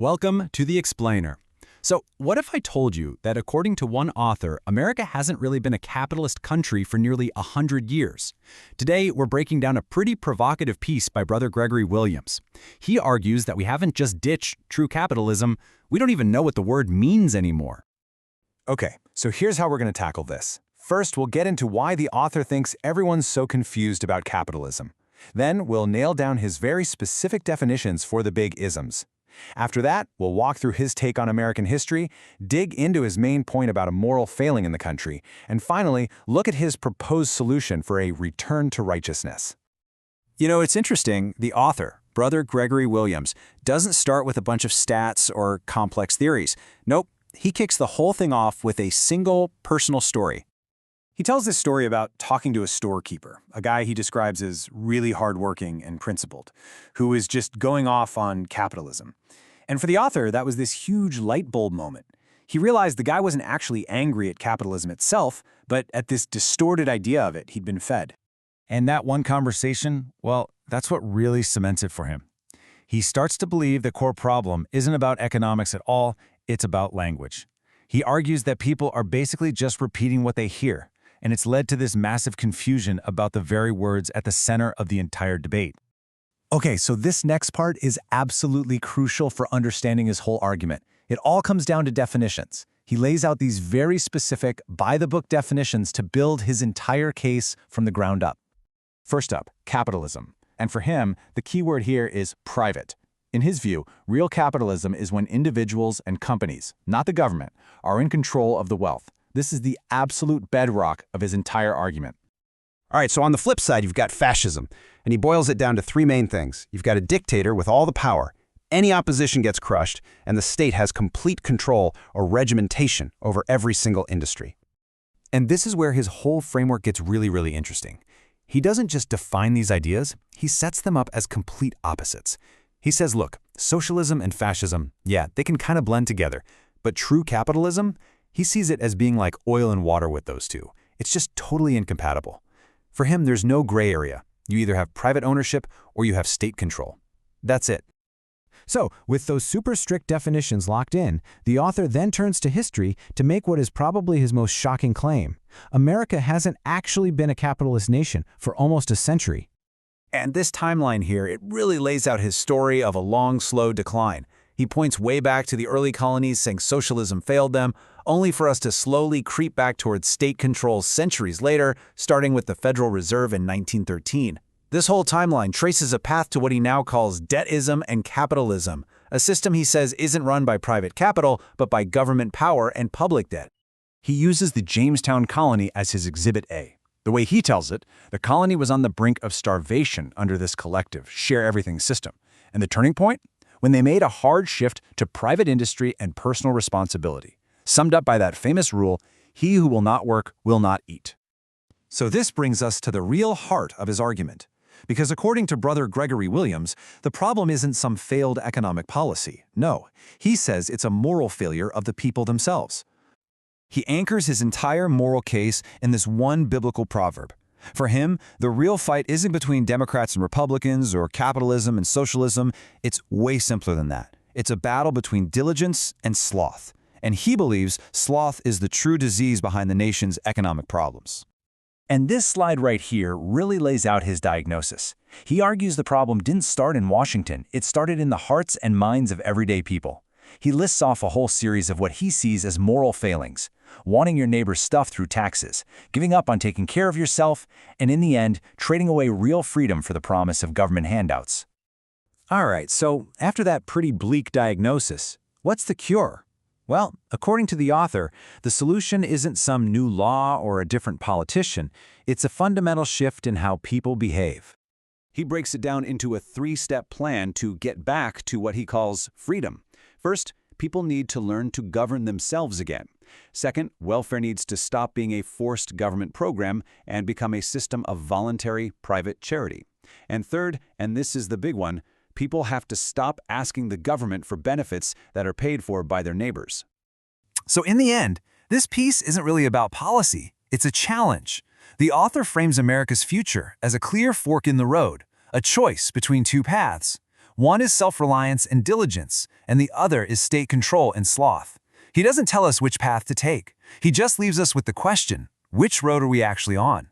Welcome to The Explainer. So, what if I told you that according to one author, America hasn't really been a capitalist country for nearly 100 years? Today, we're breaking down a pretty provocative piece by Brother Gregory Williams. He argues that we haven't just ditched true capitalism, we don't even know what the word means anymore. Okay, so here's how we're going to tackle this. First, we'll get into why the author thinks everyone's so confused about capitalism. Then, we'll nail down his very specific definitions for the big isms. After that, we'll walk through his take on American history, dig into his main point about a moral failing in the country, and finally, look at his proposed solution for a return to righteousness. You know, it's interesting, the author, Brother Gregory Williams, doesn't start with a bunch of stats or complex theories. Nope, he kicks the whole thing off with a single personal story. He tells this story about talking to a storekeeper, a guy he describes as really hardworking and principled, who is just going off on capitalism. And for the author, that was this huge light bulb moment. He realized the guy wasn't actually angry at capitalism itself, but at this distorted idea of it he'd been fed. And that one conversation, well, that's what really cements it for him. He starts to believe the core problem isn't about economics at all, it's about language. He argues that people are basically just repeating what they hear, and it's led to this massive confusion about the very words at the center of the entire debate. Okay, so this next part is absolutely crucial for understanding his whole argument. It all comes down to definitions. He lays out these very specific, by-the-book definitions to build his entire case from the ground up. First up, capitalism. And for him, the key word here is private. In his view, real capitalism is when individuals and companies, not the government, are in control of the wealth. This is the absolute bedrock of his entire argument. All right, so on the flip side, you've got fascism, and he boils it down to three main things. You've got a dictator with all the power. Any opposition gets crushed, and the state has complete control or regimentation over every single industry. And this is where his whole framework gets really interesting. He doesn't just define these ideas, he sets them up as complete opposites. He says, look, socialism and fascism, yeah, they can kind of blend together, but true capitalism, he sees it as being like oil and water with those two. It's just totally incompatible. For him, there's no gray area. You either have private ownership or you have state control. That's it. So, with those super strict definitions locked in, the author then turns to history to make what is probably his most shocking claim. America hasn't actually been a capitalist nation for almost a century. And this timeline here, it really lays out his story of a long, slow decline. He points way back to the early colonies saying socialism failed them, only for us to slowly creep back towards state control centuries later, starting with the Federal Reserve in 1913. This whole timeline traces a path to what he now calls debtism and capitalism, a system he says isn't run by private capital, but by government power and public debt. He uses the Jamestown colony as his Exhibit A. The way he tells it, the colony was on the brink of starvation under this collective, share-everything system. And the turning point? When they made a hard shift to private industry and personal responsibility, summed up by that famous rule, he who will not work will not eat. So this brings us to the real heart of his argument. Because according to Brother Gregory Williams, the problem isn't some failed economic policy. No, he says it's a moral failure of the people themselves. He anchors his entire moral case in this one biblical proverb. For him, the real fight isn't between Democrats and Republicans or capitalism and socialism. It's way simpler than that. It's a battle between diligence and sloth. And he believes sloth is the true disease behind the nation's economic problems. And this slide right here really lays out his diagnosis. He argues the problem didn't start in Washington, it started in the hearts and minds of everyday people. He lists off a whole series of what he sees as moral failings: wanting your neighbor's stuff through taxes, giving up on taking care of yourself, and in the end, trading away real freedom for the promise of government handouts. All right, so after that pretty bleak diagnosis, what's the cure? Well, according to the author, the solution isn't some new law or a different politician. It's a fundamental shift in how people behave. He breaks it down into a three-step plan to get back to what he calls freedom. First, people need to learn to govern themselves again. Second, welfare needs to stop being a forced government program and become a system of voluntary private charity. And third, and this is the big one, people have to stop asking the government for benefits that are paid for by their neighbors. So in the end, this piece isn't really about policy, it's a challenge. The author frames America's future as a clear fork in the road, a choice between two paths. One is self-reliance and diligence, and the other is state control and sloth. He doesn't tell us which path to take. He just leaves us with the question, which road are we actually on?